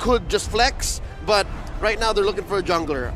could just flex, but right now they're looking for a jungler.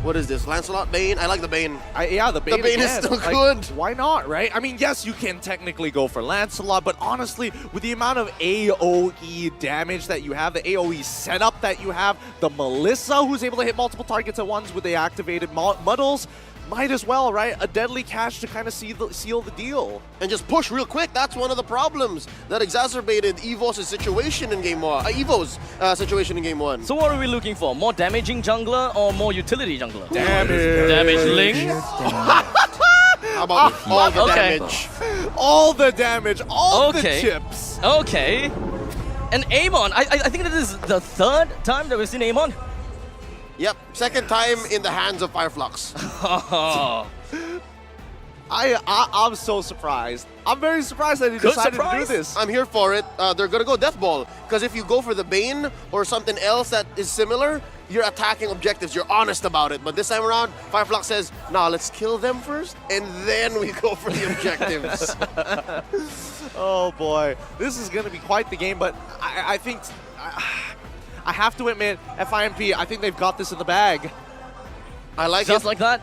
What is this? Lancelot, Bane? I like the Bane. Yeah, the Bane, is still good. Why not, right? I mean, yes, you can technically go for Lancelot, but honestly, with the amount of AoE damage that you have, the AoE setup that you have, the Melissa who's able to hit multiple targets at once with the activated muddles, might as well, right? A deadly catch to kind of seal the deal. And just push real quick. That's one of the problems that exacerbated Evo's situation in Game 1. Evo's situation in Game 1. So what are we looking for? More damaging jungler or more utility jungler? Damage. Damage Ling? How about all the damage? All the damage, all the chips. Okay. And Amon, I think this is the third time that we've seen Amon. Yep, second time in the hands of Fireflux. I'm so surprised. I'm very surprised that he decided to do this. I'm here for it. They're going to go Death Ball. Because if you go for the Bane or something else that is similar, you're attacking objectives. You're honest about it. But this time around, Fireflux says, nah, let's kill them first, and then we go for the objectives. Oh boy, this is going to be quite the game, but I think... I have to admit, FIMP, I think they've got this in the bag. I like Just it. like that?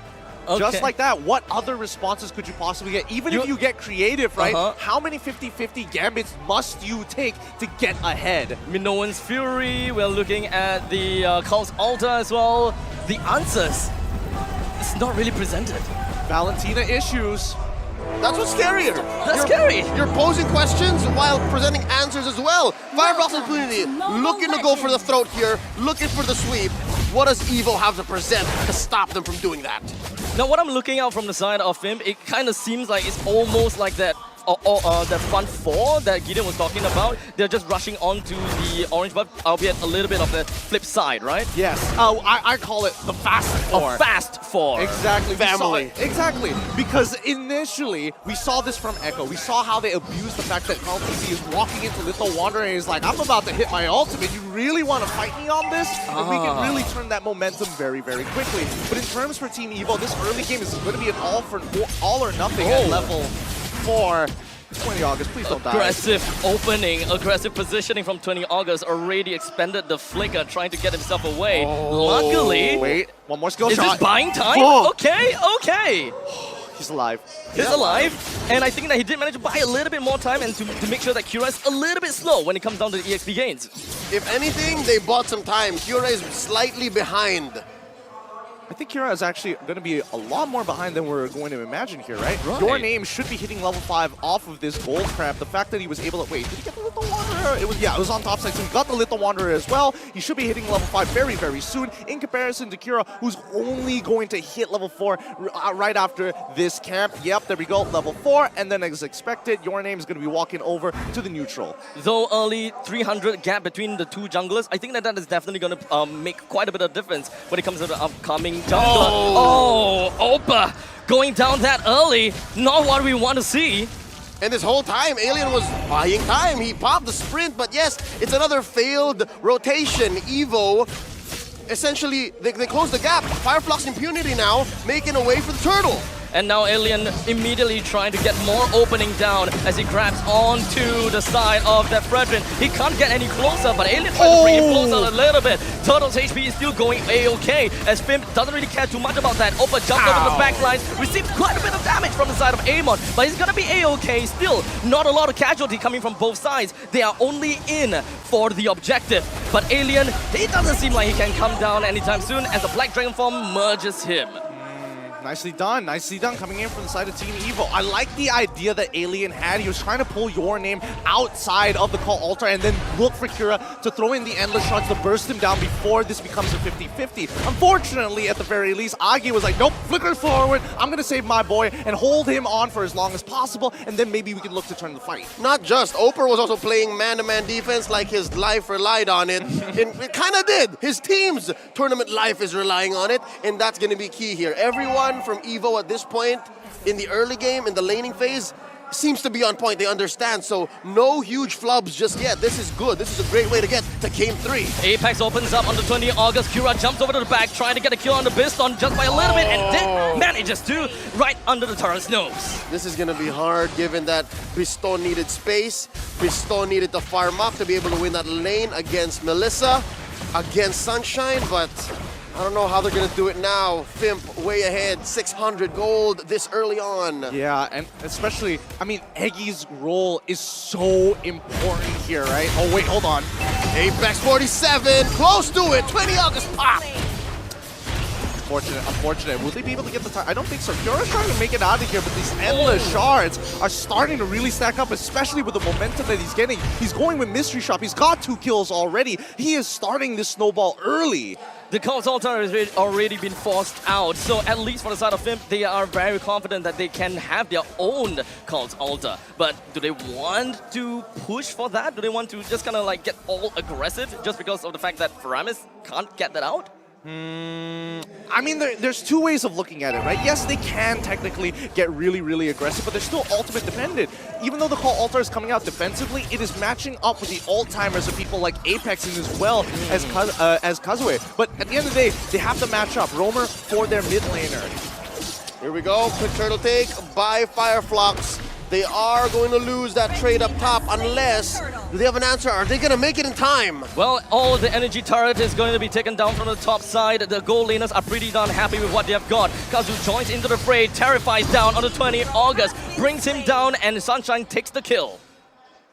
Okay. Just like that. What other responses could you possibly get? Even if you get creative, right? How many 50-50 gambits must you take to get ahead? Minoan's Fury, we're looking at the Cult's Altar as well. The answers, it's not really presented. Valentina issues. That's what's scarier. That's scary. You're posing questions while presenting answers as well. Flux Impunity looking to go for the throat here, looking for the sweep. What does Evo have to present to stop them from doing that? Now, what I'm looking out from the side of Fimp, it kind of seems like it's almost like that the front four that Gideon was talking about. They're just rushing onto the orange buff, albeit a little bit of the flip side, right? Yes. I call it the fast four. A fast four. Exactly. Family. Exactly. Because initially, we saw this from Echo. We saw how they abused the fact that Carl PC is walking into Little Wanderer and he's like, I'm about to hit my ultimate. You really want to fight me on this? And we can really turn that momentum very, very quickly. But in terms for Team Evo, this early game is going to be an all or nothing at level 4. 20 August, please don't die. Aggressive opening, aggressive positioning from 20 August. Already expended the flicker, trying to get himself away. Luckily... Wait, one more skill shot. Is this buying time? Okay, okay. He's alive. He's alive, and I think that he did manage to buy a little bit more time and to make sure that Kira is a little bit slow when it comes down to the EXP gains. If anything, they bought some time. Kira is slightly behind. I think Kira is actually going to be a lot more behind than we're going to imagine here, right? Your name should be hitting level 5 off of this gold crab. The fact that he was able to... Wait, did he get the Little Wanderer? It was on top side, so he got the Little Wanderer as well. He should be hitting level 5 very, very soon in comparison to Kira, who's only going to hit level 4 right after this camp. Yep, there we go, level 4. And then as expected, Your Name is going to be walking over to the neutral. Though early 300 gap between the two junglers, I think that is definitely going to make quite a bit of difference when it comes to the upcoming jungler. Oh, Opa going down that early. Not what we want to see. And this whole time, Alien was buying time. He popped the sprint, but yes, it's another failed rotation. Evo, essentially, they close the gap. Flux Impunity now making a way for the turtle. And now Alien immediately trying to get more opening down as he grabs onto the side of that Fredrin. He can't get any closer, but Alien trying to bring him closer a little bit. Turtle's HP is still going A-OK, as Fimp doesn't really care too much about that. Opa jumped over the back lines, received quite a bit of damage from the side of Amon, but he's gonna be A-OK still. Not a lot of casualty coming from both sides. They are only in for the objective. But Alien, he doesn't seem like he can come down anytime soon as the Black Dragon form merges him. Nicely done coming in from the side of Team Evo. I like the idea that Alien had. He was trying to pull Your Name outside of the call altar and then look for Kira to throw in the endless shots to burst him down before this becomes a 50-50. Unfortunately, at the very least, Agi was like, nope, flicker forward. I'm going to save my boy and hold him on for as long as possible, and then maybe we can look to turn the fight. Not just. Oper was also playing man-to-man defense like his life relied on it. And it kind of did. His team's tournament life is relying on it, and that's going to be key here. Everyone from Evo at this point in the early game, in the laning phase, seems to be on point. They understand. So no huge flubs just yet. This is good. This is a great way to get to game 3. Apex opens up on the 20th August. Kira jumps over to the back, trying to get a kill on the Biston just by a little bit, and then manages to right under the turret's nose. This is going to be hard given that Biston needed space. Biston needed to farm up to be able to win that lane against Melissa, against Sunshine, but I don't know how they're going to do it now. Fimp way ahead, 600 gold this early on. Yeah, and especially, I mean, Eggy's role is so important here, right? Oh, wait, hold on. Apex 47, close to it, 20 August pop. Unfortunate. Will they be able to get the time? I don't think so. Kyora's trying to make it out of here, but these endless shards are starting to really stack up, especially with the momentum that he's getting. He's going with Mystery Shop. He's got 2 kills already. He is starting this snowball early. The Cult's Altar has already been forced out, so at least for the side of Fimp, they are very confident that they can have their own Cult's Altar. But do they want to push for that? Do they want to just kind of like get all aggressive just because of the fact that Faramis can't get that out? I mean, there's 2 ways of looking at it, right? Yes, they can technically get really, really aggressive, but they're still ultimate dependent. Even though the Call Altar is coming out defensively, it is matching up with the ult-timers of people like Apex and as well as Kazue. But at the end of the day, they have to match up. Roamer for their mid laner. Here we go, quick turtle take by Fireflux. They are going to lose that trade up top unless, do they have an answer? Are they going to make it in time? Well, all the energy turret is going to be taken down from the top side. The gold laners are pretty darn happy with what they have got. Kazu joins into the fray, terrifies down on the 20th August, brings him down, and Sunshine takes the kill.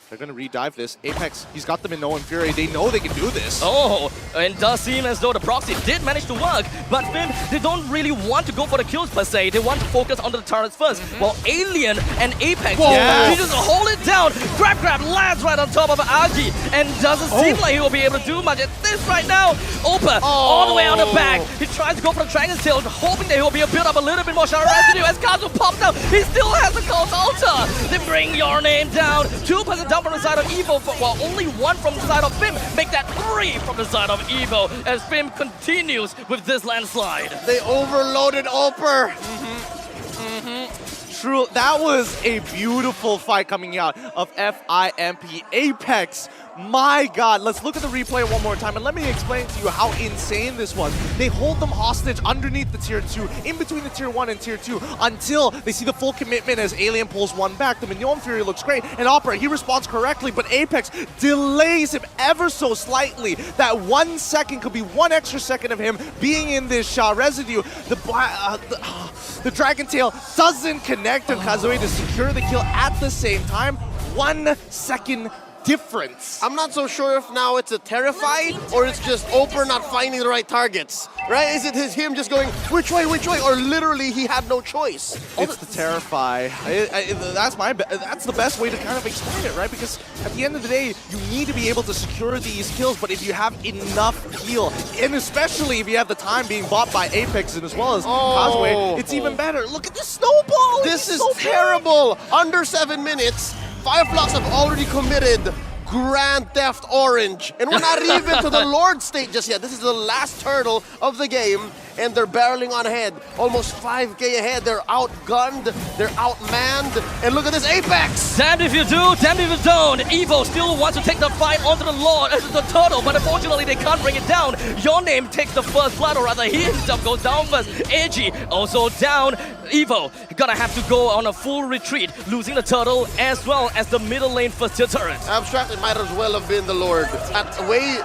They're going to re-dive this. Apex, he's got them in No Fury. They know they can do this. Oh, and it does seem as though the proxy did manage to work, but Fimp, they don't really want to go for the kills per se. They want to focus on the turrets first, while Alien and Apex, he just hold it down. Grab lands right on top of Agi, and doesn't seem like he will be able to do much at this right now. Opa, all the way on the back. He tries to go for the Dragon's Tail, hoping that he'll be able to build up a little bit more shadow residue. As Kazu pops out, he still has the Cult Altar. They bring your name down. 2% down from the side of Evo, while only 1 from the side of Fimp. Make that 3 from the side of Evo as Fimp continues with this landslide. They overloaded Ulper. True, that was a beautiful fight coming out of Fimp. Apex, my God. Let's look at the replay one more time and let me explain to you how insane this was. They hold them hostage underneath the tier 2, in between the tier 1 and tier 2, until they see the full commitment as Alien pulls 1 back. The Mignon Fury looks great, and Opera, he responds correctly, but Apex delays him ever so slightly. That 1 second could be 1 extra second of him being in this residue. The Dragon Tail doesn't connect on Kazue to secure the kill at the same time. 1 second difference. I'm not so sure if now it's a Terrify or it's just Oper not finding the right targets, right? Is it him just going, which way, or literally he had no choice? It's the Terrify. That's the best way to kind of explain it, right? Because at the end of the day, you need to be able to secure these kills, but if you have enough heal, and especially if you have the time being bought by Apex and as well as Kazue, it's even better. Look at this snowball! This is so terrible! Under 7 minutes, Fireflux have already committed Grand Theft Orange. And we're not even to the Lord state just yet. This is the last turtle of the game, and they're barreling on ahead. Almost 5K ahead. They're outgunned, they're outmanned, and look at this Apex! Damned if you do, damned if you don't. Evo still wants to take the fight onto the Lord, the turtle, but unfortunately they can't bring it down. Your Name takes the first blood, or rather he himself goes down first. Edgy also down. Evo gonna have to go on a full retreat, losing the turtle as well as the middle lane first tier turret. Abstract, it might as well have been the Lord. At the way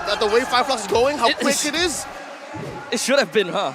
Fireflux is going, how quick it is. It should have been, huh?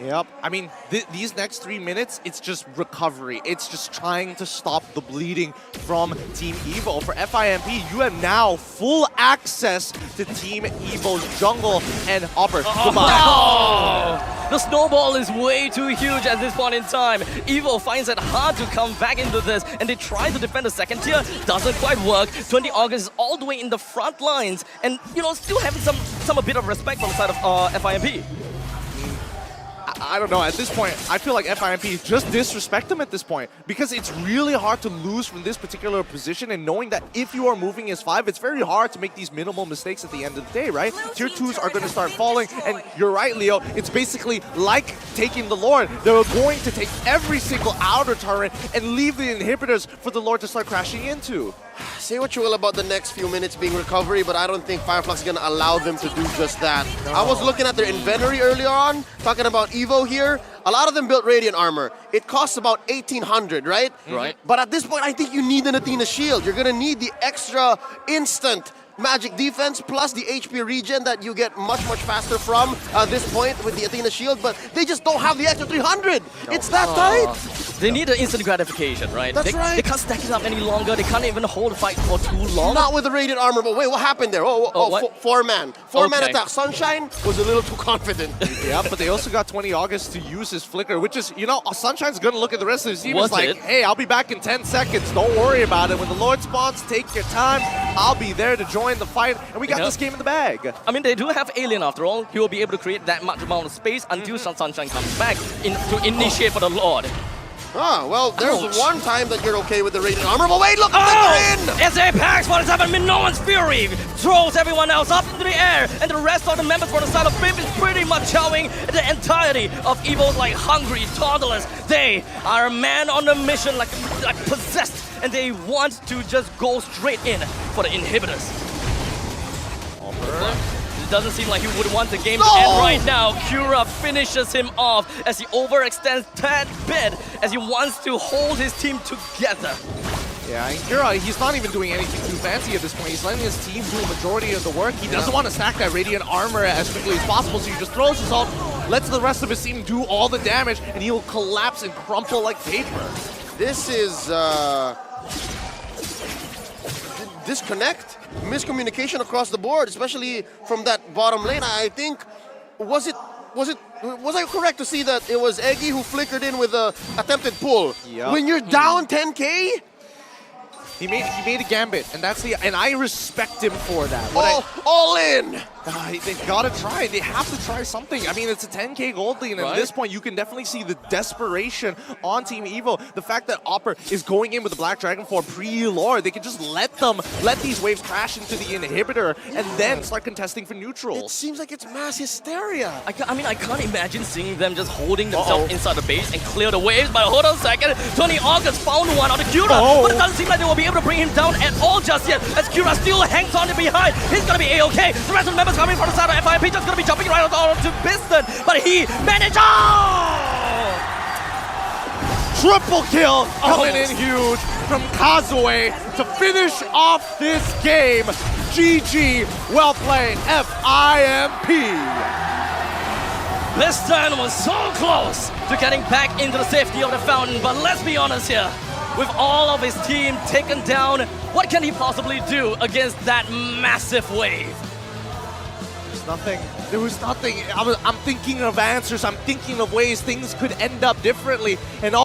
Yep. I mean, these next 3 minutes, it's just recovery. It's just trying to stop the bleeding from Team Evo. For Fimp, you have now full access to Team Evo's jungle and Opera. Goodbye. Oh! The snowball is way too huge at this point in time. Evo finds it hard to come back into this, and they try to defend the second tier. Doesn't quite work. 20 August is all the way in the front lines, and you know, still having some a bit of respect from the side of Fimp. I don't know. At this point, I feel like FIMP just disrespect them at this point because it's really hard to lose from this particular position, and knowing that if you are moving as 5, it's very hard to make these minimal mistakes at the end of the day, right? Tier 2s are going to start falling, and you're right, Leo. It's basically like taking the Lord. They're going to take every single outer turret and leave the inhibitors for the Lord to start crashing into. Say what you will about the next few minutes being recovery, but I don't think Fireflux is going to allow them to do just that. No. I was looking at their inventory earlier on, talking about Evo here. A lot of them built Radiant armor. It costs about 1,800, right? Right. But at this point, I think you need an Athena shield. You're going to need the extra instant magic defense plus the HP regen that you get much faster from this point with the Athena shield, but they just don't have the extra 300. No. It's that tight. They need an instant gratification, right? That's right. They can't stack it up any longer. They can't even hold the fight for too long. Not with the Radiant armor, but wait, what happened there? Four-man. Four-man attack. Sunshine was a little too confident. Yeah, but they also got 20 August to use his flicker, which is, you know, Sunshine's going to look at the rest of his team and like, hey, I'll be back in 10 seconds. Don't worry about it. When the Lord spawns, take your time. I'll be there to join the fight, and we got this game in the bag. I mean, they do have Alien after all. He will be able to create that much amount of space until Sunshine comes back to initiate for the Lord. Ah, well, there's one time that you're okay with the Radiant armor, but wait, look, they're in! SA Pax 47, no one's fury throws everyone else up into the air, and the rest of the members for the side of Fimp is pretty much showing the entirety of Evo's like hungry toddlers. They are a man on a mission like possessed, and they want to just go straight in for the inhibitors. It doesn't seem like he would want the game to end right now. Cura finishes him off as he overextends that bit as he wants to hold his team together. Yeah, and Cura, he's not even doing anything too fancy at this point. He's letting his team do a majority of the work. He doesn't want to stack that Radiant armor as quickly as possible, so he just throws his ult, lets the rest of his team do all the damage, and he'll collapse and crumple like paper. This is disconnect, miscommunication across the board, especially from that bottom lane. I think, was I correct to see that it was Eggy who flickered in with a attempted pull? Yep. When you're down 10K? He made a gambit, and and I respect him for that. All in. They've got to try. They have to try something. I mean, it's a 10K gold lead, and at this point, you can definitely see the desperation on Team Evo. The fact that Opper is going in with the Black Dragon for pre-lore, they can just let these waves crash into the inhibitor and then start contesting for neutrals. It seems like it's mass hysteria. I mean, I can't imagine seeing them just holding themselves inside the base and clear the waves. But hold on a second, 20 August found one on the Cura, but it doesn't seem like they will be able to bring him down at all just yet, as Cura still hangs on behind. He's gonna be A-okay. The rest of the members coming from the side of FIMP just gonna be jumping right onto Biston, but he managed. Triple kill coming in huge from Kazue to finish off this game. GG, well played, FIMP. Biston was so close to getting back into the safety of the fountain, but let's be honest here. With all of his team taken down, what can he possibly do against that massive wave? There was nothing. I'm thinking of answers. I'm thinking of ways things could end up differently. And all